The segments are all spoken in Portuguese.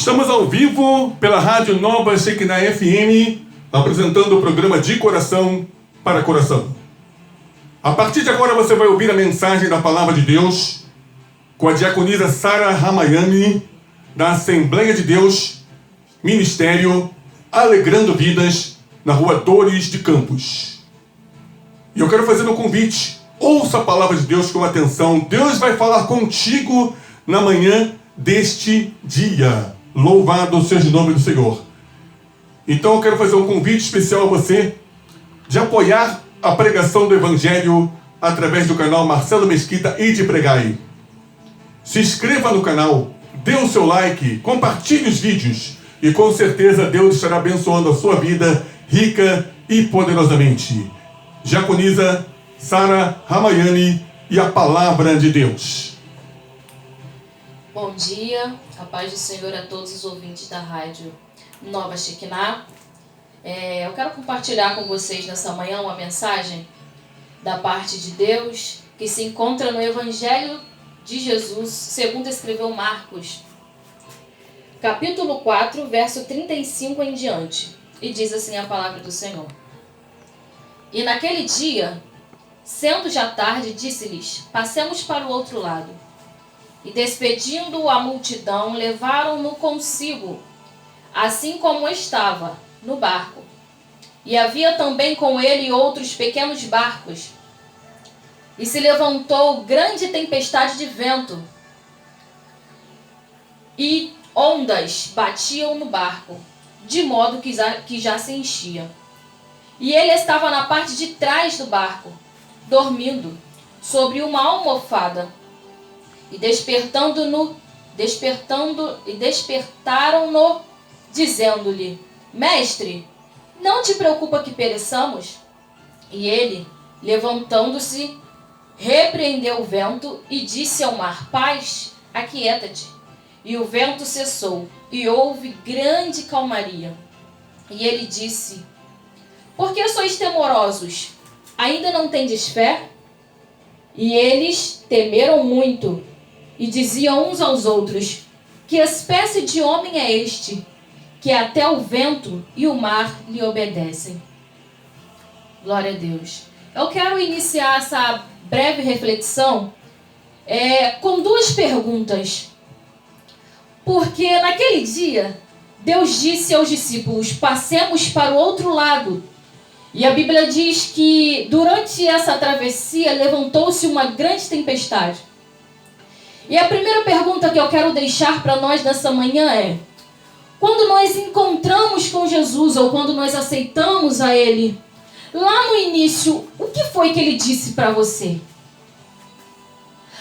Estamos ao vivo pela Rádio Nova Shekinah FM, apresentando o programa De Coração para Coração. A partir de agora você vai ouvir a mensagem da Palavra de Deus com a diaconisa Sara Ramayani, da Assembleia de Deus, Ministério Alegrando Vidas, na Rua Dores de Campos. E eu quero fazer um convite. Ouça a Palavra de Deus com atenção. Deus vai falar contigo na manhã deste dia. Louvado seja o nome do Senhor. Então eu quero fazer um convite especial a você de apoiar a pregação do Evangelho através do canal Marcelo Mesquita e de Pregai. Se inscreva no canal, dê o seu like, compartilhe os vídeos e com certeza Deus estará abençoando a sua vida rica e poderosamente. Diaconisa Sara Ramayani e a Palavra de Deus. Bom dia, a paz do Senhor a todos os ouvintes da Rádio Nova Shekinah. Eu quero compartilhar com vocês nessa manhã uma mensagem da parte de Deus que se encontra no Evangelho de Jesus, segundo escreveu Marcos, capítulo 4, verso 35 em diante. E diz assim a palavra do Senhor. E naquele dia, sendo já tarde, disse-lhes: passemos para o outro lado. E despedindo a multidão, levaram-no consigo, assim como estava, no barco. E havia também com ele outros pequenos barcos. E se levantou grande tempestade de vento, e ondas batiam no barco, de modo que já se enchia. E ele estava na parte de trás do barco, dormindo, sobre uma almofada. E despertaram-no, dizendo-lhe: Mestre, não te preocupa que pereçamos? E ele, levantando-se, repreendeu o vento e disse ao mar: Paz, aquieta-te. E o vento cessou, e houve grande calmaria. E ele disse: Por que sois temorosos? Ainda não tendes fé? E eles temeram muito, e diziam uns aos outros: Que espécie de homem é este, que até o vento e o mar lhe obedecem? Glória a Deus. Eu quero iniciar essa breve reflexão com duas perguntas. Porque naquele dia, Deus disse aos discípulos: passemos para o outro lado. E a Bíblia diz que durante essa travessia levantou-se uma grande tempestade. E a primeira pergunta que eu quero deixar para nós nessa manhã é: quando nós encontramos com Jesus ou quando nós aceitamos a Ele, lá no início, o que foi que Ele disse para você?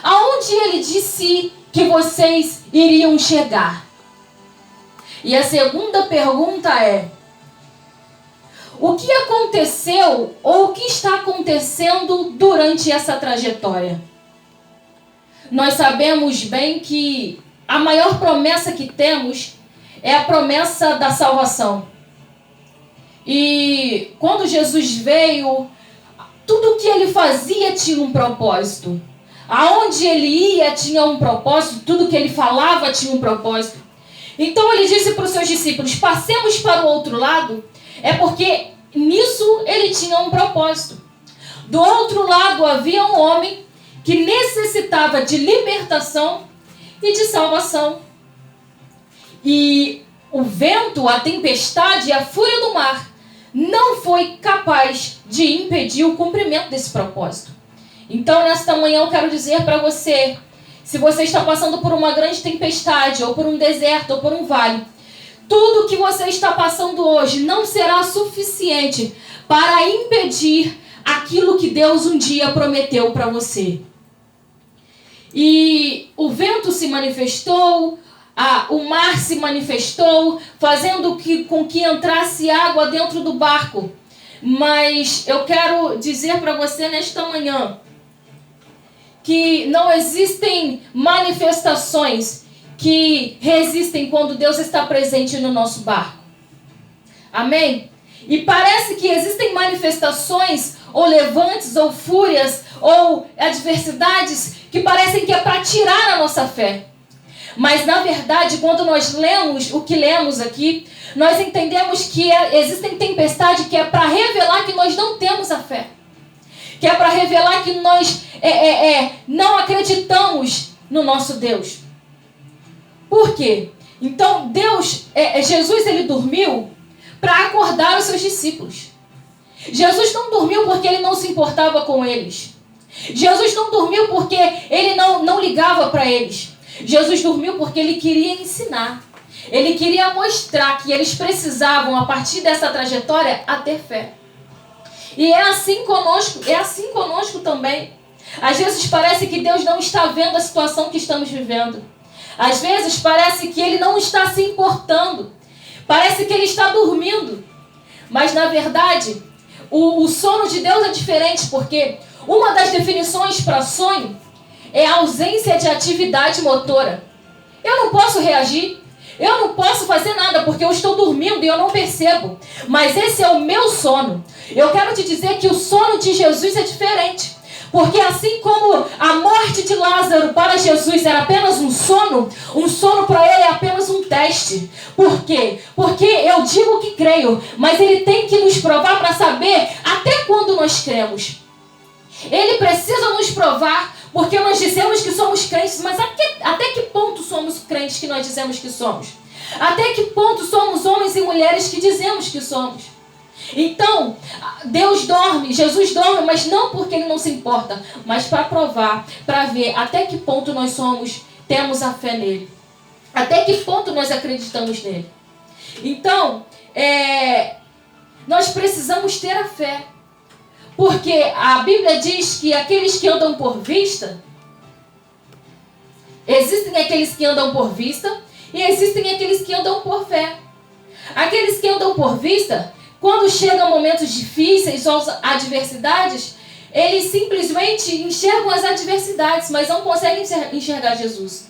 Aonde Ele disse que vocês iriam chegar? E a segunda pergunta é: o que aconteceu ou o que está acontecendo durante essa trajetória? Nós sabemos bem que a maior promessa que temos é a promessa da salvação. E quando Jesus veio, tudo que ele fazia tinha um propósito. Aonde ele ia tinha um propósito, tudo que ele falava tinha um propósito. Então ele disse para os seus discípulos: passemos para o outro lado, porque nisso ele tinha um propósito. Do outro lado havia um homem que necessitava de libertação e de salvação. E o vento, a tempestade e a fúria do mar não foi capaz de impedir o cumprimento desse propósito. Então, nesta manhã eu quero dizer para você, se você está passando por uma grande tempestade, ou por um deserto, ou por um vale, tudo que você está passando hoje não será suficiente para impedir aquilo que Deus um dia prometeu para você. E o vento se manifestou, o mar se manifestou, fazendo com que entrasse água dentro do barco. Mas eu quero dizer para você nesta manhã que não existem manifestações que resistem quando Deus está presente no nosso barco. Amém? E parece que existem manifestações, ou levantes, ou fúrias, ou adversidades, que parecem que é para tirar a nossa fé. Mas, na verdade, quando nós lemos o que lemos aqui, nós entendemos que existem tempestades que é para revelar que nós não temos a fé. Que é para revelar que nós não acreditamos no nosso Deus. Por quê? Então, Jesus, ele dormiu para acordar os seus discípulos. Jesus não dormiu porque ele não se importava com eles. Jesus não dormiu porque ele não ligava para eles. Jesus dormiu porque ele queria ensinar. Ele queria mostrar que eles precisavam, a partir dessa trajetória, a ter fé. E é assim conosco também. Às vezes parece que Deus não está vendo a situação que estamos vivendo. Às vezes parece que ele não está se importando. Parece que ele está dormindo. Mas na verdade, o sono de Deus é diferente, porque uma das definições para sonho é a ausência de atividade motora. Eu não posso reagir, eu não posso fazer nada porque eu estou dormindo e eu não percebo. Mas esse é o meu sono. Eu quero te dizer que o sono de Jesus é diferente. Porque assim como a morte de Lázaro para Jesus era apenas um sono para ele é apenas um teste. Por quê? Porque eu digo que creio, mas ele tem que nos provar para saber até quando nós cremos. Ele precisa nos provar, porque nós dizemos que somos crentes, mas até que ponto somos crentes que nós dizemos que somos? Até que ponto somos homens e mulheres que dizemos que somos? Então, Deus dorme, Jesus dorme, mas não porque ele não se importa, mas para provar, para ver até que ponto nós temos a fé nele. Até que ponto nós acreditamos nele. Então, nós precisamos ter a fé. Porque a Bíblia diz que aqueles que andam por vista, existem aqueles que andam por vista e existem aqueles que andam por fé. Aqueles que andam por vista, quando chegam momentos difíceis ou adversidades, eles simplesmente enxergam as adversidades, mas não conseguem enxergar Jesus.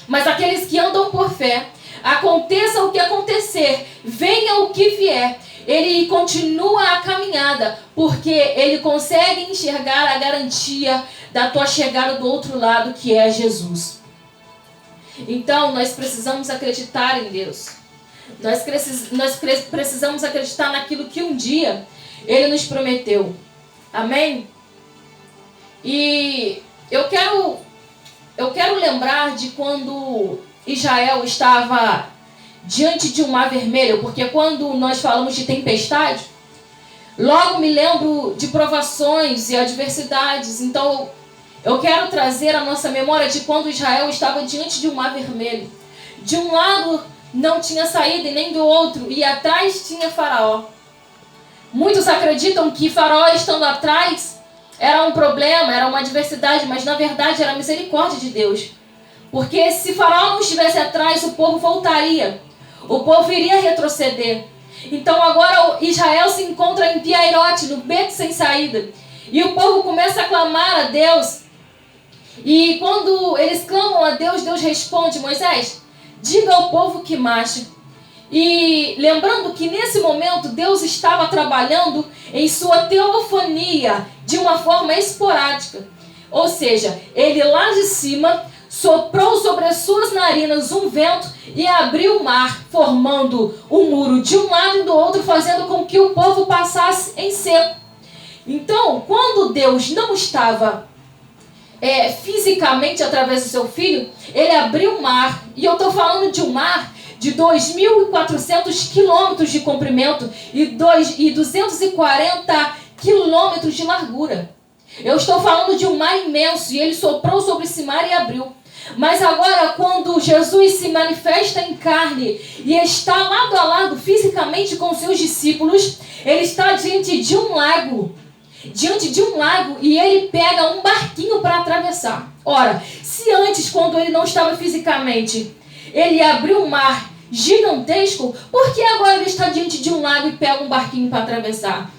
Mas aqueles que andam por fé, aconteça o que acontecer, venha o que vier, ele continua a caminhada, porque ele consegue enxergar a garantia da tua chegada do outro lado, que é Jesus. Então, nós precisamos acreditar em Deus. Nós precisamos acreditar naquilo que um dia ele nos prometeu. Amém? E eu quero lembrar de quando Israel estava diante de um mar vermelho, porque quando nós falamos de tempestade, logo me lembro de provações e adversidades. Então eu quero trazer a nossa memória de quando Israel estava diante de um mar vermelho. De um lado não tinha saída e nem do outro, e atrás tinha Faraó. Muitos acreditam que Faraó estando atrás era um problema, era uma adversidade, mas na verdade era a misericórdia de Deus. Porque se Faraó não estivesse atrás, o povo voltaria. O povo iria retroceder. Então agora Israel se encontra em Piairote, no beco sem saída. E o povo começa a clamar a Deus. E quando eles clamam a Deus, Deus responde: Moisés, diga ao povo que marche. E lembrando que nesse momento Deus estava trabalhando em sua teofania de uma forma esporádica. Ou seja, ele lá de cima soprou sobre as suas narinas um vento e abriu o mar, formando um muro de um lado e do outro, fazendo com que o povo passasse em seco. Então, quando Deus não estava fisicamente através do seu filho, ele abriu o mar. E eu estou falando de um mar de 2.400 quilômetros de comprimento e 240 quilômetros de largura. Eu estou falando de um mar imenso, e ele soprou sobre esse mar e abriu. Mas agora, quando Jesus se manifesta em carne e está lado a lado fisicamente com seus discípulos, ele está diante de um lago. E ele pega um barquinho para atravessar. Ora, se antes, quando ele não estava fisicamente, ele abriu um mar gigantesco, por que agora ele está diante de um lago e pega um barquinho para atravessar?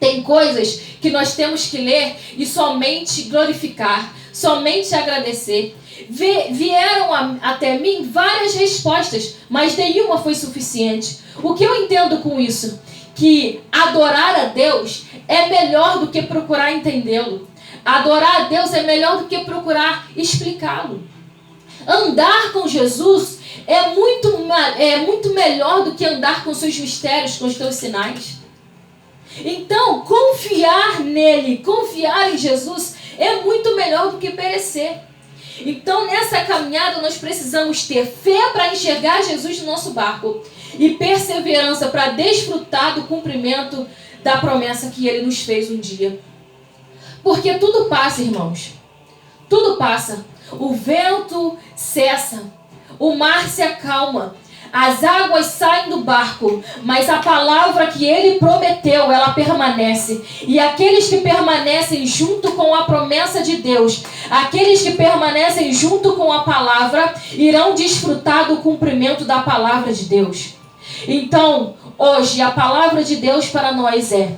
Tem coisas que nós temos que ler e somente glorificar, somente agradecer. Vieram até mim várias respostas, mas nenhuma foi suficiente. O que eu entendo com isso? Que adorar a Deus é melhor do que procurar entendê-lo. Adorar a Deus é melhor do que procurar explicá-lo. Andar com Jesus é muito melhor do que andar com seus mistérios, com os teus sinais. Então, confiar nele, confiar em Jesus é muito melhor do que perecer. Então, nessa caminhada, nós precisamos ter fé para enxergar Jesus no nosso barco e perseverança para desfrutar do cumprimento da promessa que ele nos fez um dia. Porque tudo passa, irmãos. Tudo passa. O vento cessa, o mar se acalma, as águas saem do barco, mas a palavra que ele prometeu, ela permanece. E aqueles que permanecem junto com a promessa de Deus, aqueles que permanecem junto com a palavra, irão desfrutar do cumprimento da palavra de Deus. Então, hoje, a palavra de Deus para nós é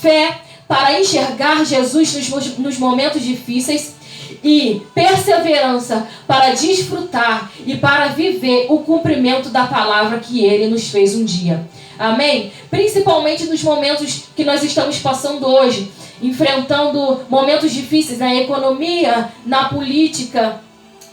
fé para enxergar Jesus nos momentos difíceis e perseverança para desfrutar e para viver o cumprimento da palavra que ele nos fez um dia. Amém? Principalmente nos momentos que nós estamos passando hoje, enfrentando momentos difíceis na economia, na política,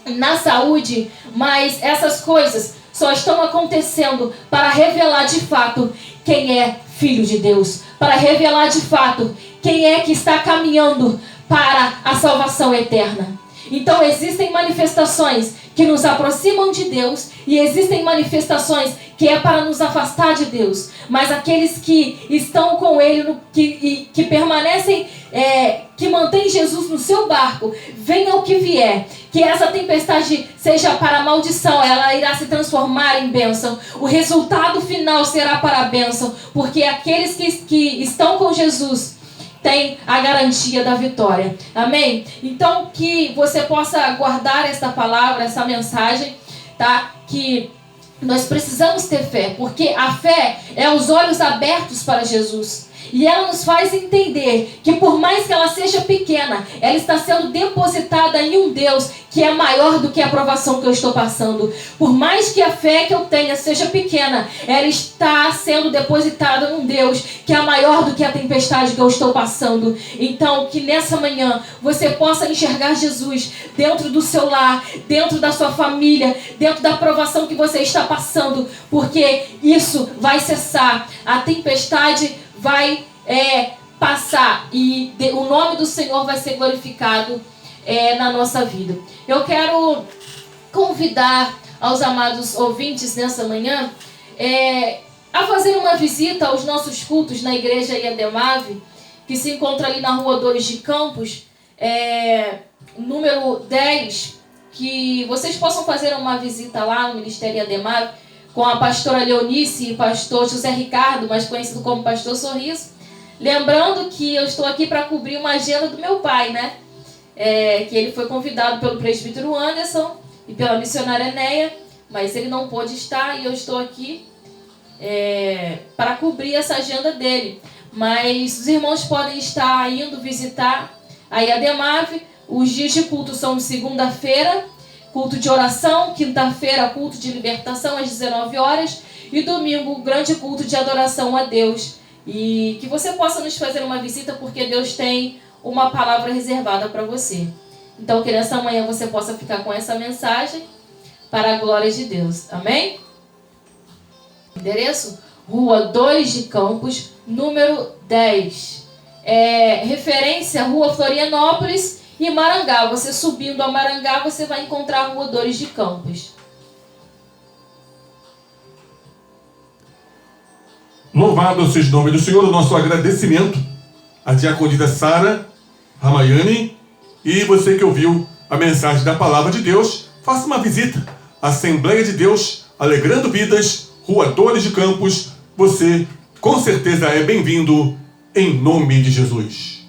na saúde, mas essas coisas só estão acontecendo para revelar de fato quem é filho de Deus, para revelar de fato quem é que está caminhando para a salvação eterna. Então existem manifestações que nos aproximam de Deus e existem manifestações que é para nos afastar de Deus. Mas aqueles que estão com Ele, que permanecem, que mantêm Jesus no seu barco, venha o que vier, que essa tempestade seja para maldição, ela irá se transformar em bênção. O resultado final será para a bênção, porque aqueles que estão com Jesus tem a garantia da vitória. Amém? Então, que você possa guardar esta palavra, essa mensagem, tá? Que nós precisamos ter fé, porque a fé é os olhos abertos para Jesus. E ela nos faz entender que por mais que ela seja pequena, ela está sendo depositada em um Deus que é maior do que a provação que eu estou passando. Por mais que a fé que eu tenha seja pequena, ela está sendo depositada num Deus que é maior do que a tempestade que eu estou passando. Então, que nessa manhã você possa enxergar Jesus dentro do seu lar, dentro da sua família, dentro da provação que você está passando, porque isso vai cessar. A tempestade vai passar e o nome do Senhor vai ser glorificado na nossa vida. Eu quero convidar aos amados ouvintes nessa manhã a fazer uma visita aos nossos cultos na igreja IADEMAV, que se encontra ali na rua Dores de Campos, número 10, que vocês possam fazer uma visita lá no Ministério IADEMAV, com a pastora Leonice e pastor José Ricardo, mais conhecido como Pastor Sorriso. Lembrando que eu estou aqui para cobrir uma agenda do meu pai, né? Que ele foi convidado pelo presbítero Anderson e pela missionária Enéia, mas ele não pôde estar e eu estou aqui para cobrir essa agenda dele. Mas os irmãos podem estar indo visitar a IADEMAV. Os dias de culto são de segunda-feira, culto de oração, quinta-feira, culto de libertação às 19 horas e domingo, grande culto de adoração a Deus. E que você possa nos fazer uma visita, porque Deus tem uma palavra reservada para você. Então, que nessa manhã você possa ficar com essa mensagem para a glória de Deus. Amém? Endereço? Rua 2 de Campos, número 10. Referência, Rua Florianópolis e Marangá. Você subindo a Marangá, você vai encontrar a Rua Dores de Campos. Louvado seja o nome do Senhor. O nosso agradecimento à diaconisa Sara Ramayani. E você que ouviu a mensagem da Palavra de Deus, faça uma visita à Assembleia de Deus, Alegrando Vidas, Rua Dores de Campos. Você com certeza é bem-vindo, em nome de Jesus.